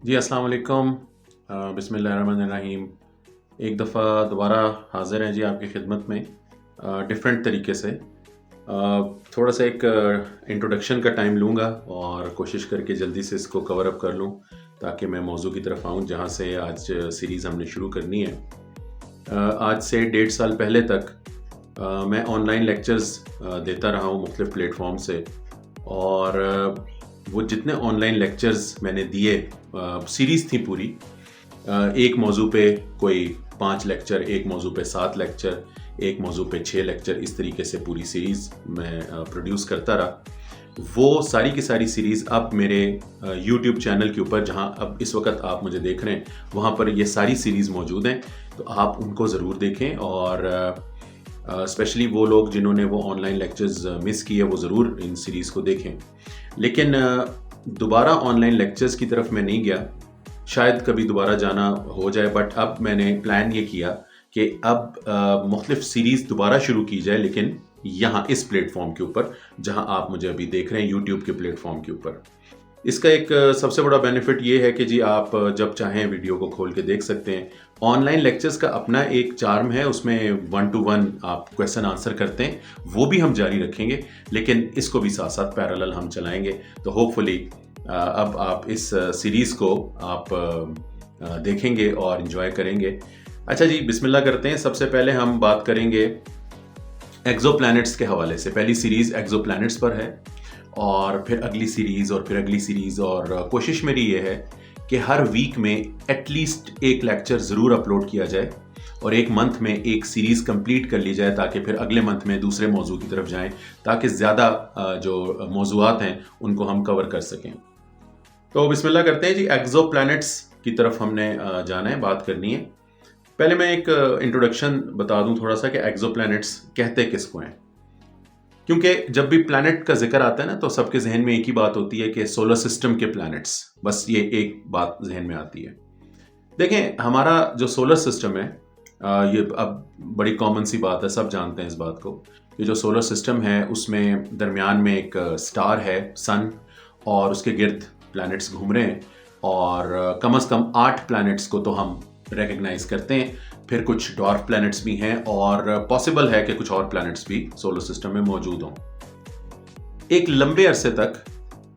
जी अस्सलाम वालेकुम। बिस्मिल्लाहिर्रहमानिर्रहीम। एक दफ़ा दोबारा हाज़िर हैं जी आपकी खिदमत में डिफरेंट तरीके से। थोड़ा सा एक इंट्रोडक्शन का टाइम लूँगा और कोशिश करके जल्दी से इसको कवर अप कर लूँ ताकि मैं मौजू की तरफ आऊँ जहाँ से आज सीरीज़ हमने शुरू करनी है। आज से 1.5 साल पहले तक मैं ऑनलाइन लेक्चर्स देता रहा हूँ मुख्तलिफ़ प्लेटफॉर्म से। और वो जितने ऑनलाइन लेक्चर्स मैंने दिए, सीरीज़ थी पूरी, एक मौजू पे कोई 5 लेक्चर, एक मौजू पे 7 लेक्चर, एक मौजू पे 6 लेक्चर, इस तरीके से पूरी सीरीज़ मैं प्रोड्यूस करता रहा। वो सारी की सारी सीरीज़ अब मेरे यूट्यूब चैनल के ऊपर, जहाँ अब इस वक्त आप मुझे देख रहे हैं, वहाँ पर ये सारी सीरीज़ मौजूद हैं। तो आप उनको ज़रूर देखें और स्पेशली वो लोग जिन्होंने वो ऑनलाइन लेक्चर्स मिस किए वो ज़रूर इन सीरीज़ को देखें। लेकिन दोबारा ऑनलाइन लेक्चर्स की तरफ मैं नहीं गया, शायद कभी दोबारा जाना हो जाए, बट अब मैंने प्लान ये किया कि अब मुख्तलिफ सीरीज़ दोबारा शुरू की जाए, लेकिन यहाँ इस प्लेटफॉर्म के ऊपर जहाँ आप मुझे अभी देख रहे हैं, यूट्यूब के प्लेटफॉर्म के ऊपर। इसका एक सबसे बड़ा बेनिफिट ये है कि जी आप जब चाहें वीडियो को खोल के देख सकते हैं। ऑनलाइन लेक्चर्स का अपना एक चार्म है, उसमें 1 to 1 आप क्वेश्चन आंसर करते हैं, वो भी हम जारी रखेंगे, लेकिन इसको भी साथ साथ पैरेलल हम चलाएंगे। तो होपफुली अब आप इस सीरीज़ को आप देखेंगे और इन्जॉय करेंगे। अच्छा जी, बिस्मिल्लाह करते हैं। सबसे पहले हम बात करेंगे एक्सोप्लैनेट्स के हवाले से। पहली सीरीज़ एक्सोप्लैनेट्स पर है और फिर अगली सीरीज़ और फिर अगली सीरीज़, और कोशिश मेरी ये है कि हर वीक में एटलीस्ट एक लेक्चर ज़रूर अपलोड किया जाए और एक मंथ में एक सीरीज़ कंप्लीट कर ली जाए, ताकि फिर अगले मंथ में दूसरे मौजू की तरफ जाएं, ताकि ज़्यादा जो मौजूआत हैं उनको हम कवर कर सकें। तो बिस्मिल्लाह करते हैं जी। एक्सोप्लैनेट्स की तरफ हमने जाना है, बात करनी है। पहले मैं एक इंट्रोडक्शन बता दूं थोड़ा सा कि एक्सोप्लैनेट्स कहते किसको हैं, क्योंकि जब भी प्लैनेट का जिक्र आता है ना तो सबके जहन में एक ही बात होती है कि सोलर सिस्टम के प्लैनेट्स, बस ये एक बात जहन में आती है। देखें, हमारा जो सोलर सिस्टम है, ये अब बड़ी कॉमन सी बात है, सब जानते हैं इस बात को कि जो सोलर सिस्टम है उसमें दरमियान में एक स्टार है, सन, और उसके गिर्द प्लैनेट्स घूम रहे हैं। और कम से कम 8 प्लैनेट्स को तो हम रिकग्नाइज करते हैं। फिर कुछ डॉर्फ प्लैनेट्स भी हैं और पॉसिबल है कि कुछ और प्लैनेट्स भी सोलर सिस्टम में मौजूद हों। एक लंबे अरसे तक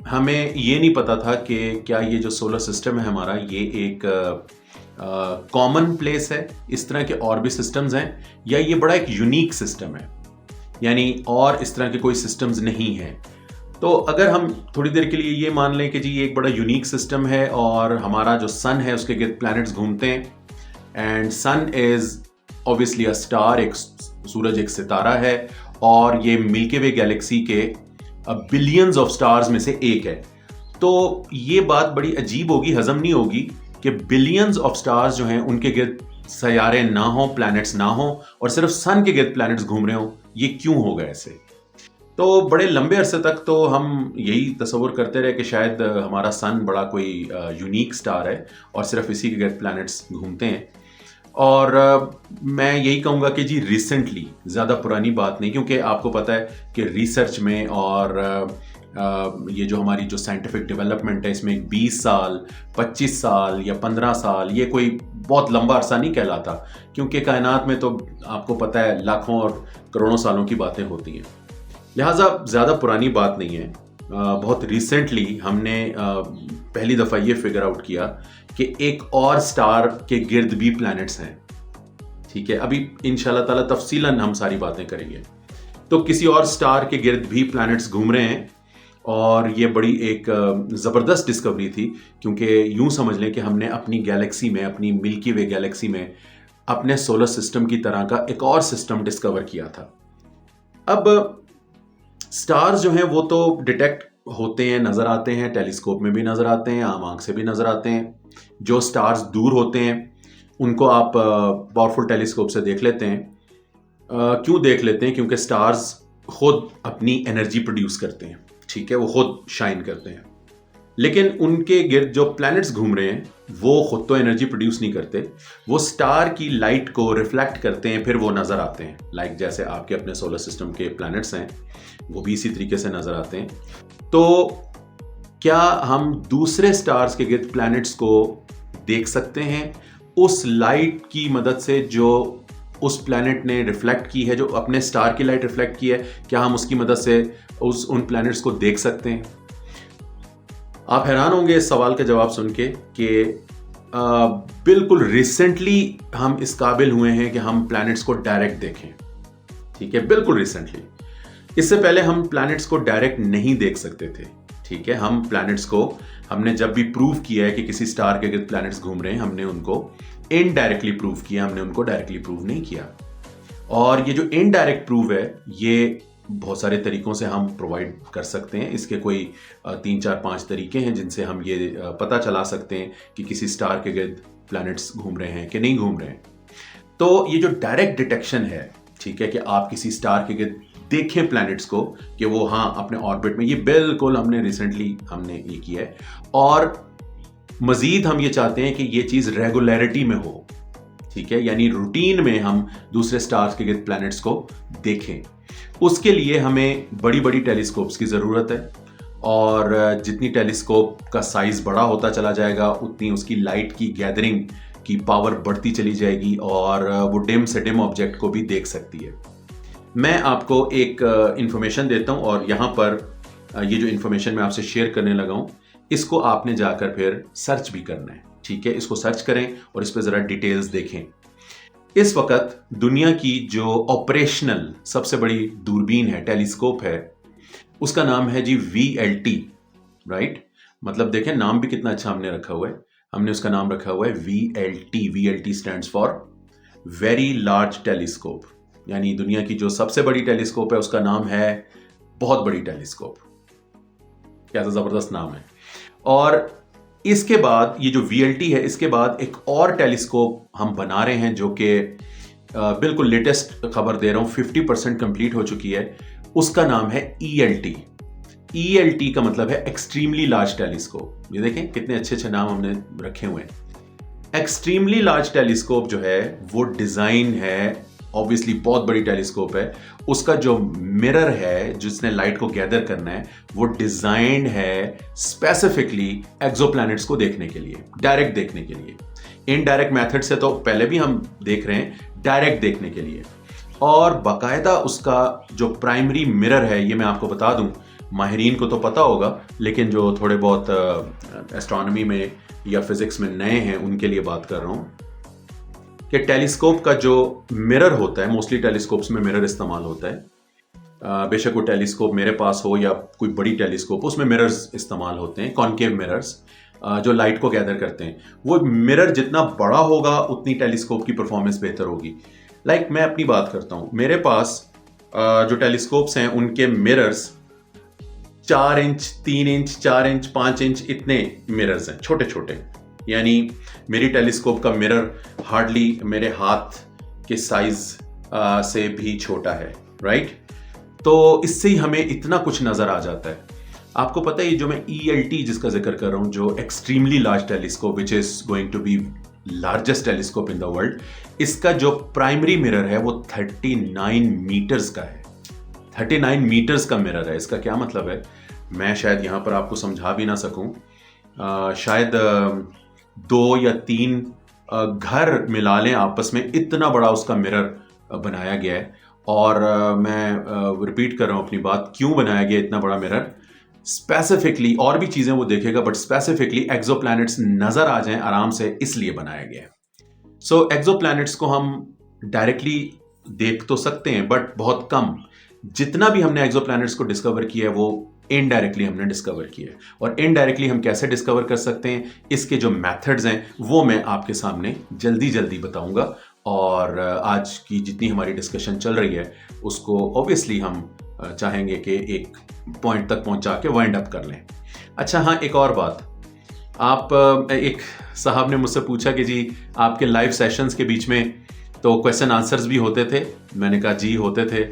हमें ये नहीं पता था कि क्या ये जो सोलर सिस्टम है हमारा, ये एक कॉमन प्लेस है, इस तरह के और भी सिस्टम्स हैं, या ये बड़ा एक यूनिक सिस्टम है, यानी और इस तरह के कोई सिस्टम्स नहीं हैं। तो अगर हम थोड़ी देर के लिए ये मान लें कि जी ये एक बड़ा यूनिक सिस्टम है और हमारा जो सन है उसके गिर्द प्लैनेट्स घूमते हैं, and sun is obviously a star, एक सूरज एक सितारा है, और ये मिल्की वे गैलेक्सी के बिलियंस ऑफ स्टार्स में से एक है। तो ये बात बड़ी अजीब होगी, हजम नहीं होगी कि बिलियंस ऑफ स्टार्स जो हैं उनके गिर्द सयारे ना हो, प्लैनेट्स ना हो, और सिर्फ सन के गिर्द प्लैनेट्स घूम रहे हो। ये क्यों होगा ऐसे? तो बड़े लंबे अरसे तक तो हम यही तस्वुर करते रहे कि शायद हमारा सन बड़ा कोई यूनिक स्टार है और सिर्फ इसी के गिर्द प्लैनेट्स घूमते हैं। और मैं यही कहूँगा कि जी रिसेंटली, ज़्यादा पुरानी बात नहीं, क्योंकि आपको पता है कि रिसर्च में और ये जो हमारी जो साइंटिफिक डेवलपमेंट है इसमें 20 साल, 25 साल या 15 साल ये कोई बहुत लंबा अरसा नहीं कहलाता, क्योंकि कायनात में तो आपको पता है लाखों और करोड़ों सालों की बातें होती हैं। लिहाजा ज़्यादा पुरानी बात नहीं है। बहुत रिसेंटली हमने पहली दफ़ा ये फिगर आउट किया कि एक और स्टार के गिर्द भी प्लैनेट्स हैं। ठीक है, अभी इंशाल्लाह ताला तफसीलन हम सारी बातें करेंगे। तो किसी और स्टार के गिर्द भी प्लैनेट्स घूम रहे हैं, और ये बड़ी एक ज़बरदस्त डिस्कवरी थी, क्योंकि यूं समझ लें कि हमने अपनी गैलेक्सी में, अपनी मिल्की वे गैलेक्सी में, अपने सोलर सिस्टम की तरह का एक और सिस्टम डिस्कवर किया था। अब स्टार्स जो हैं वो तो डिटेक्ट होते हैं, नज़र आते हैं, टेलीस्कोप में भी नज़र आते हैं, आम आंख से भी नज़र आते हैं। जो स्टार्स दूर होते हैं उनको आप पावरफुल टेलीस्कोप से देख लेते हैं। क्यों देख लेते हैं? क्योंकि स्टार्स खुद अपनी एनर्जी प्रोड्यूस करते हैं, ठीक है, वो खुद शाइन करते हैं। लेकिन उनके गिर्द जो प्लैनेट्स घूम रहे हैं वो खुद तो एनर्जी प्रोड्यूस नहीं करते, वो स्टार की लाइट को रिफ्लेक्ट करते हैं, फिर वो नज़र आते हैं। लाइक जैसे आपके अपने सोलर सिस्टम के प्लैनेट्स हैं, वो भी इसी तरीके से नज़र आते हैं। तो क्या हम दूसरे स्टार्स के गिर्द प्लैनेट्स को देख सकते हैं उस लाइट की मदद से जो उस प्लैनेट ने रिफ्लेक्ट की है, जो अपने स्टार की लाइट रिफ्लेक्ट की है, क्या हम उसकी मदद से उन प्लैनेट्स को देख सकते हैं? आप हैरान होंगे इस सवाल का जवाब सुन के कि बिल्कुल रिसेंटली हम इस काबिल हुए हैं कि हम प्लैनेट्स को डायरेक्ट देखें। ठीक है, बिल्कुल रिसेंटली। इससे पहले हम प्लैनेट्स को डायरेक्ट नहीं देख सकते थे। ठीक है, हम प्लैनेट्स को, हमने जब भी प्रूव किया है कि किसी स्टार के गिर्द प्लैनेट्स घूम रहे हैं, हमने उनको इनडायरेक्टली प्रूव किया, हमने उनको डायरेक्टली प्रूव नहीं किया। और ये जो इनडायरेक्ट प्रूव है, ये बहुत सारे तरीकों से हम प्रोवाइड कर सकते हैं। इसके कोई 3-4-5 तरीके हैं जिनसे हम ये पता चला सकते हैं कि किसी स्टार के गिर्द प्लैनेट्स घूम रहे हैं कि नहीं घूम रहे हैं। तो ये जो डायरेक्ट डिटेक्शन है, ठीक है, कि आप किसी स्टार के गिर्द देखें प्लैनेट्स को कि वो हाँ अपने ऑर्बिट में, ये बिल्कुल हमने रिसेंटली ये किया है। और मजीद हम ये चाहते हैं कि ये चीज़ रेगुलरिटी में हो। ठीक है, यानी रूटीन में हम दूसरे स्टार्स के गिर्द प्लैनेट्स को देखें। उसके लिए हमें बड़ी बड़ी टेलीस्कोप्स की ज़रूरत है, और जितनी टेलीस्कोप का साइज़ बड़ा होता चला जाएगा उतनी उसकी लाइट की गैदरिंग की पावर बढ़ती चली जाएगी, और वो डिम से डिम ऑब्जेक्ट को भी देख सकती है। मैं आपको एक इंफॉर्मेशन देता हूँ, और यहाँ पर ये जो इंफॉर्मेशन मैं आपसे शेयर करने लगा हूँ, इसको आपने जाकर फिर सर्च भी करना है। ठीक है, इसको सर्च करें और इस पर ज़रा डिटेल्स देखें। इस वक्त दुनिया की जो ऑपरेशनल सबसे बड़ी दूरबीन है, टेलीस्कोप है, उसका नाम है जी VLT, राइट। मतलब देखें, नाम भी कितना अच्छा हमने रखा हुआ है। हमने उसका नाम रखा हुआ है VLT। VLT stands for very large telescope, यानी दुनिया की जो सबसे बड़ी टेलीस्कोप है उसका नाम है बहुत बड़ी टेलीस्कोप। कैसा जबरदस्त नाम है। और इसके बाद ये जो VLT है, इसके बाद एक और टेलीस्कोप हम बना रहे हैं जो कि बिल्कुल लेटेस्ट खबर दे रहा हूं, 50% कंप्लीट हो चुकी है। उसका नाम है ELT। ELT का मतलब है एक्सट्रीमली लार्ज टेलीस्कोप। ये देखें कितने अच्छे अच्छे नाम हमने रखे हुए हैं। एक्सट्रीमली लार्ज टेलीस्कोप जो है वो डिजाइन है, ऑब्वियसली बहुत बड़ी टेलीस्कोप है, उसका जो मिरर है जिसने लाइट को गैदर करना है, वो डिजाइंड है स्पेसिफिकली एक्सोप्लैनेट्स को देखने के लिए, डायरेक्ट देखने के लिए। इनडायरेक्ट मेथड से तो पहले भी हम देख रहे हैं, डायरेक्ट देखने के लिए। और बाकायदा उसका जो प्राइमरी मिरर है, ये मैं आपको बता दूं, माहिरीन को तो पता होगा, लेकिन जो थोड़े बहुत एस्ट्रोनॉमी में या फिजिक्स में नए हैं उनके लिए बात कर रहा हूं कि टेलीस्कोप का जो मिरर होता है, मोस्टली टेलीस्कोप्स में मिरर इस्तेमाल होता है। बेशक वो टेलीस्कोप मेरे पास हो या कोई बड़ी टेलीस्कोप, उसमें मिरर्स इस्तेमाल होते हैं, कॉन्केव मिरर्स, जो लाइट को गैदर करते हैं। वो मिरर जितना बड़ा होगा उतनी टेलीस्कोप की परफॉर्मेंस बेहतर होगी। लाइक मैं अपनी बात करता हूँ, मेरे पास जो टेलीस्कोप्स हैं उनके mirrors 4 inch, 3 inch, 4 inch, 5 inch इतने मिरर्स हैं, छोटे छोटे। यानी मेरी टेलीस्कोप का मिरर हार्डली मेरे हाथ के साइज से भी छोटा है, राइट। तो इससे ही हमें इतना कुछ नजर आ जाता है। आपको पता है, जो मैं ELT जिसका जिक्र कर रहा हूं, जो extremely large telescope which is going to be largest telescope in the world, इसका जो प्राइमरी मिरर है वो 39 मीटर्स का है। 39 मीटर्स का मिरर है। इसका क्या मतलब है, मैं शायद यहाँ पर आपको समझा भी ना सकूं। शायद 2 या 3 घर मिला लें आपस में, इतना बड़ा उसका मिरर बनाया गया है। और मैं रिपीट कर रहा हूँ अपनी बात, क्यों बनाया गया इतना बड़ा मिरर। स्पेसिफिकली और भी चीज़ें वो देखेगा, बट स्पेसिफिकली एक्सोप्लैनेट्स नज़र आ जाएं आराम से, इसलिए बनाया गया है। सो एक्सोप्लैनेट्स को हम डायरेक्टली देख तो सकते हैं, बट बहुत कम। जितना भी हमने एक्सोप्लैनेट्स को डिस्कवर किया है वो इनडायरेक्टली हमने डिस्कवर किया है। और इनडायरेक्टली हम कैसे डिस्कवर कर सकते हैं, इसके जो मेथड्स हैं वो मैं आपके सामने जल्दी जल्दी बताऊंगा। और आज की जितनी हमारी डिस्कशन चल रही है उसको ऑब्वियसली हम चाहेंगे कि एक पॉइंट तक पहुंचा के वाइंड अप कर लें। अच्छा हाँ, एक और बात, आप एक साहब ने मुझसे पूछा कि जी आपके लाइव सेशंस के बीच में तो क्वेश्चन आंसर्स भी होते थे। मैंने कहा जी होते थे।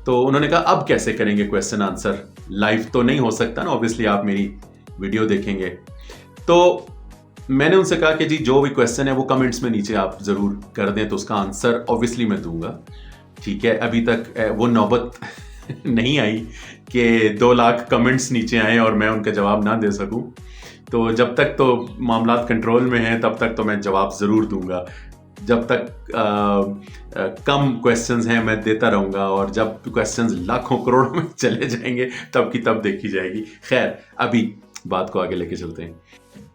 तो उन्होंने कहा अब कैसे करेंगे क्वेश्चन आंसर, लाइव तो नहीं हो सकता ना, ऑब्वियसली आप मेरी वीडियो देखेंगे। तो मैंने उनसे कहा कि जी जो भी क्वेश्चन है वो कमेंट्स में नीचे आप ज़रूर कर दें, तो उसका आंसर ऑब्वियसली मैं दूंगा। ठीक है, अभी तक वो नौबत नहीं आई कि 2 लाख कमेंट्स नीचे आए और मैं उनका जवाब ना दे सकूं। तो जब तक तो मामलात कंट्रोल में हैं तब तक तो मैं जवाब ज़रूर दूंगा। जब तक कम क्वेश्चंस हैं मैं देता रहूँगा, और जब क्वेश्चंस लाखों करोड़ों में चले जाएंगे तब की तब देखी जाएगी। खैर, अभी बात को आगे लेके चलते हैं।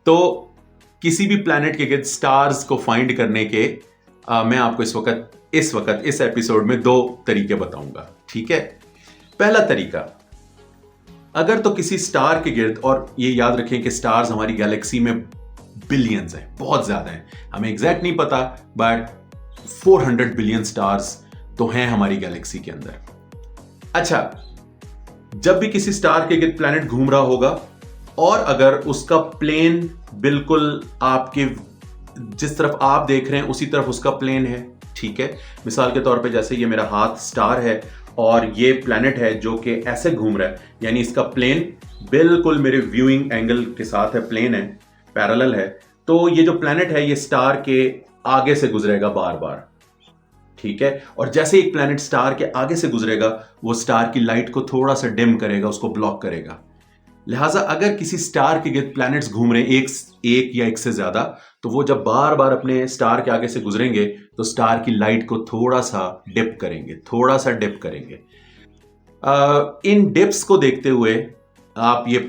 तो किसी भी प्लैनेट के गिर्द स्टार्स को फाइंड करने के मैं आपको इस वक्त इस एपिसोड में 2 तरीके बताऊंगा, ठीक है। पहला तरीका, अगर तो किसी स्टार के गिर्द, और ये याद रखें कि स्टार्स हमारी गैलेक्सी में बिलियंस हैं, बहुत ज्यादा हैं, हमें एग्जैक्ट नहीं पता, बट 400 बिलियन स्टार्स तो हैं हमारी गैलेक्सी के अंदर। अच्छा, जब भी किसी स्टार के गिर्द प्लैनेट घूम रहा होगा और अगर उसका प्लेन बिल्कुल आपके जिस तरफ आप देख रहे हैं उसी तरफ उसका प्लेन है, ठीक है। मिसाल के तौर पे जैसे ये मेरा हाथ स्टार है और ये प्लैनेट है जो कि ऐसे घूम रहा है, यानी इसका प्लेन बिल्कुल मेरे व्यूइंग एंगल के साथ है, प्लेन है, पैरेलल है। तो ये जो प्लैनेट है ये स्टार के आगे से गुजरेगा बार बार, ठीक है। और जैसे एक प्लैनेट स्टार के आगे से गुजरेगा वो स्टार की लाइट को थोड़ा सा डिम करेगा, उसको ब्लॉक करेगा। लिहाजा अगर किसी स्टार के गिर्द प्लैनेट्स घूम रहे हैं एक या एक से ज्यादा, तो वो जब बार बार अपने स्टार के आगे से गुजरेंगे तो स्टार की लाइट को थोड़ा सा डिप करेंगे। इन डिप्स को देखते हुए आप ये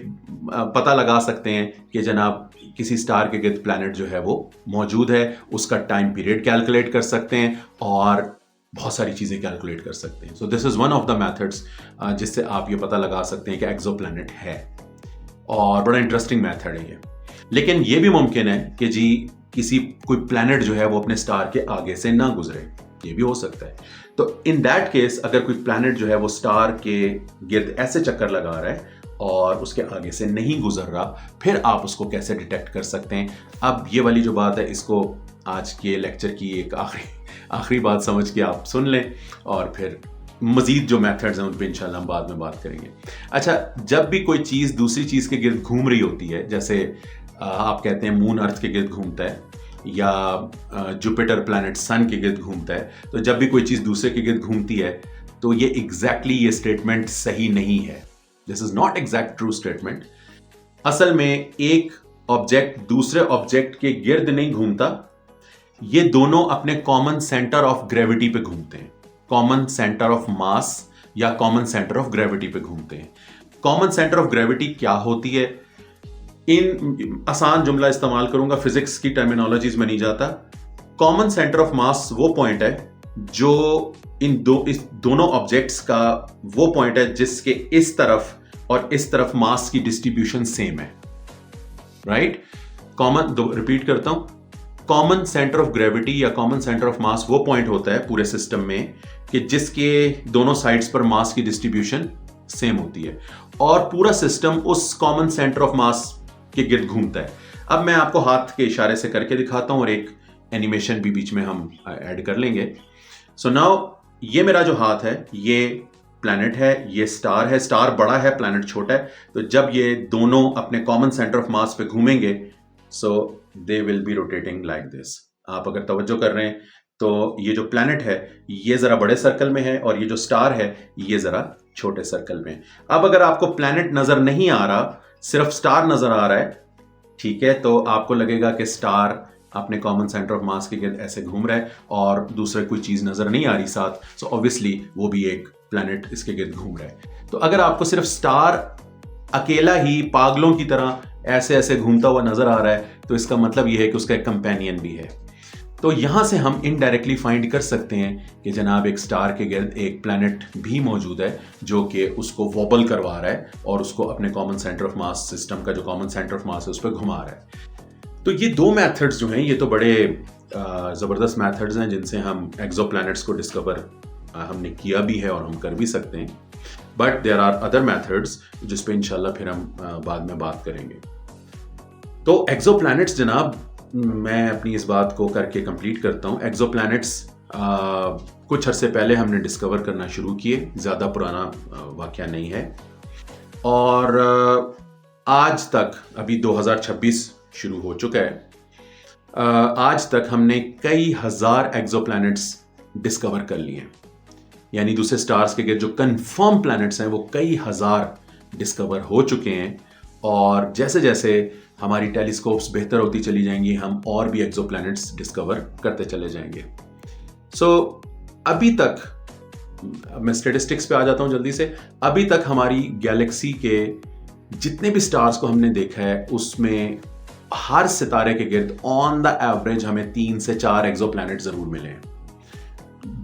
पता लगा सकते हैं कि जनाब किसी स्टार के गिर्द प्लैनेट जो है वो मौजूद है, उसका टाइम पीरियड कैलकुलेट कर सकते हैं और बहुत सारी चीजें कैलकुलेट कर सकते हैं। So this is one of the methods जिससे आप ये पता लगा सकते हैं कि एक्सोप्लैनेट है, और बड़ा इंटरेस्टिंग मेथड है ये। लेकिन ये भी मुमकिन है कि जी कोई प्लैनेट जो है वो अपने स्टार के आगे से ना गुजरे, ये भी हो सकता है। तो इन दैट केस अगर कोई प्लैनेट जो है वो स्टार के गिर्द ऐसे चक्कर लगा रहा है और उसके आगे से नहीं गुजर रहा, फिर आप उसको कैसे डिटेक्ट कर सकते हैं। अब ये वाली जो बात है इसको आज के लेक्चर की एक आखिरी बात समझ के आप सुन लें, और फिर मजीद जो मेथड्स हैं उन पर इंशाल्लाह हम बाद में बात करेंगे। अच्छा, जब भी कोई चीज़ दूसरी चीज़ के गिर्द घूम रही होती है, जैसे आप कहते हैं मून अर्थ के गिर्द घूमता है या जुपिटर प्लैनेट सन के गिर्द घूमता है, तो जब भी कोई चीज़ दूसरे के गिर्द घूमती है तो ये एग्जैक्टली ये स्टेटमेंट सही नहीं है। This is not exact true statement. असल में एक ऑब्जेक्ट दूसरे ऑब्जेक्ट के गिर्द नहीं घूमता, ये दोनों अपने कॉमन सेंटर ऑफ ग्रेविटी पे घूमते हैं, कॉमन सेंटर ऑफ मास या कॉमन सेंटर ऑफ ग्रेविटी पे घूमते हैं। कॉमन सेंटर ऑफ ग्रेविटी क्या होती है, इन आसान जुमला इस्तेमाल करूंगा, फिजिक्स की टर्मिनोलॉजीज में नहीं जाता। कॉमन सेंटर ऑफ मास वो पॉइंट है जो इस दोनों ऑब्जेक्ट्स का वो पॉइंट है जिसके इस तरफ और इस तरफ मास की डिस्ट्रीब्यूशन सेम है, राइट। रिपीट करता हूं, कॉमन सेंटर ऑफ ग्रेविटी या कॉमन सेंटर ऑफ मास वो पॉइंट होता है पूरे सिस्टम में कि जिसके दोनों साइड्स पर मास की डिस्ट्रीब्यूशन सेम होती है, और पूरा सिस्टम उस कॉमन सेंटर ऑफ मास के गिर्द घूमता है। अब मैं आपको हाथ के इशारे से करके दिखाता हूं और एक एनिमेशन भी बीच में हम ऐड कर लेंगे। सो नाउ ये मेरा जो हाथ है ये प्लैनेट है, ये स्टार है, स्टार बड़ा है, प्लैनेट छोटा है। तो जब ये दोनों अपने कॉमन सेंटर ऑफ मास पे घूमेंगे, so they will be rotating like this. आप अगर तवज्जो कर रहे हैं तो ये जो प्लैनेट है ये जरा बड़े सर्कल में है और ये जो स्टार है ये जरा छोटे सर्कल में। अब अगर आपको प्लैनेट नजर नहीं आ रहा, सिर्फ स्टार नजर आ रहा है, ठीक है, तो आपको लगेगा कि स्टार अपने कॉमन सेंटर ऑफ मास के गिर्द ऐसे घूम रहा है और दूसरे कोई चीज नजर नहीं आ रही साथ, सो ऑब्वियसली वो भी एक प्लैनेट इसके गिर्द घूम रहा है। तो अगर आपको सिर्फ स्टार अकेला ही पागलों की तरह ऐसे ऐसे घूमता हुआ नजर आ रहा है, तो इसका मतलब यह है कि उसका एक कंपेनियन भी है। तो यहां से हम इनडायरेक्टली फाइंड कर सकते हैं कि जनाब एक स्टार के गिर्द एक प्लैनेट भी मौजूद है जो कि उसको वॉबल करवा रहा है और उसको अपने common centre of mass, system का जो कॉमन सेंटर ऑफ मास है उस पर घुमा रहा है। तो ये 2 मेथड्स जो हैं ये तो बड़े ज़बरदस्त मेथड्स हैं जिनसे हम एक्सोप्लैनेट्स को डिस्कवर हमने किया भी है और हम कर भी सकते हैं, but there are other methods जिस पे इंशाल्लाह फिर हम बाद में बात करेंगे। तो एक्सोप्लैनेट्स जनाब, मैं अपनी इस बात को करके कंप्लीट करता हूँ। एक्सोप्लैनेट्स कुछ अरसे पहले हमने डिस्कवर करना शुरू किए, ज़्यादा पुराना वाक़या नहीं है, और आज तक, अभी 2026 शुरू हो चुका है, आज तक हमने कई हजार एक्सोप्लैनेट्स डिस्कवर कर लिए हैं। यानी दूसरे स्टार्स के गिर्द जो कंफर्म प्लैनेट्स हैं वो कई हज़ार डिस्कवर हो चुके हैं। और जैसे जैसे हमारी टेलीस्कोप्स बेहतर होती चली जाएंगी, हम और भी एक्सोप्लैनेट्स डिस्कवर करते चले जाएंगे। अभी तक मैं स्टेटिस्टिक्स पे आ जाता हूं जल्दी से। अभी तक हमारी गैलेक्सी के जितने भी स्टार्स को हमने देखा है उसमें हर सितारे के गिर्द ऑन द एवरेज हमें 3 से 4 एक्सोप्लैनेट जरूर मिले हैं।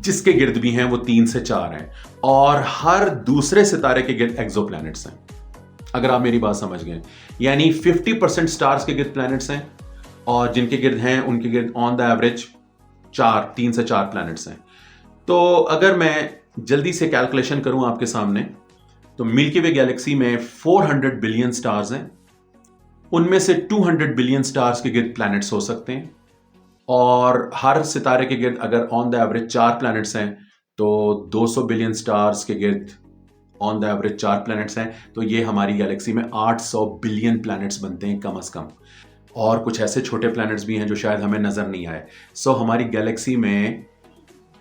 जिसके गिर्द भी हैं वो 3 से 4 हैं, और हर दूसरे सितारे के गिर्द एक्सोप्लैनेट्स हैं, अगर आप मेरी बात समझ गए। यानी 50% स्टार्स के गिर्द प्लैनेट्स हैं, और जिनके गिर्द हैं उनके गिर्द ऑन द एवरेज 3 से 4 प्लैनेट्स हैं। तो अगर मैं जल्दी से कैलकुलेशन करूं आपके सामने, तो मिल्की वे गैलेक्सी में 400 बिलियन स्टार्स हैं। उनमें से 200 बिलियन स्टार्स के गिर्द प्लैनेट्स हो सकते हैं, और हर सितारे के गिर्द अगर ऑन द एवरेज 4 प्लैनेट्स हैं तो 200 बिलियन स्टार्स के गिर्द ऑन द एवरेज 4 प्लैनेट्स हैं। तो ये हमारी गैलेक्सी में 800 बिलियन प्लैनेट्स बनते हैं कम से कम। और कुछ ऐसे छोटे प्लैनेट्स भी हैं जो शायद हमें नजर नहीं आए। हमारी गैलेक्सी में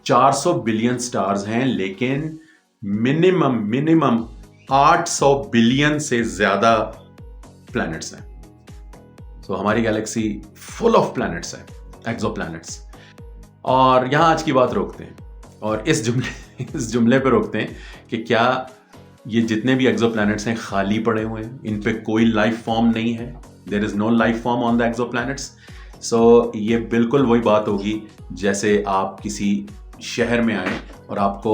400 बिलियन स्टार्स हैं, लेकिन मिनिमम 800 बिलियन से ज्यादा प्लैनेट्स हैं। हमारी गैलेक्सी फुल ऑफ प्लैनेट्स है, एक्सोप्लैनेट्स। और यहां आज की बात रोकते हैं और इस जुमले पे रोकते हैं कि क्या ये जितने भी एक्सोप्लैनेट्स हैं खाली पड़े हुए हैं, इन पे कोई लाइफ फॉर्म नहीं है, there is no life form on the exoplanets. ये बिल्कुल वही बात होगी जैसे आप किसी शहर में आए और आपको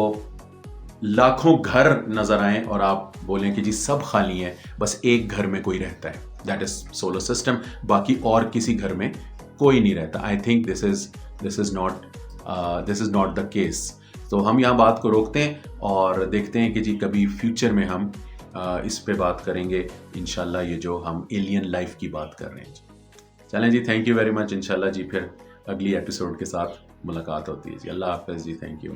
लाखों घर नजर आए और आप बोलें कि जी सब खाली हैं, बस एक घर में कोई रहता है, दैट इज सोलर सिस्टम, बाकी और किसी घर में कोई नहीं रहता। I think this is not the case. तो हम यहाँ बात को रोकते हैं और देखते हैं कि जी कभी फ्यूचर में हम इस पे बात करेंगे इंशाल्लाह, ये जो हम एलियन लाइफ की बात कर रहे हैं। चलें जी, थैंक यू वेरी मच। इंशाल्लाह जी फिर अगली एपिसोड के साथ मुलाकात होती है जी। अल्लाह हाफ़िज़ जी, थैंक यू।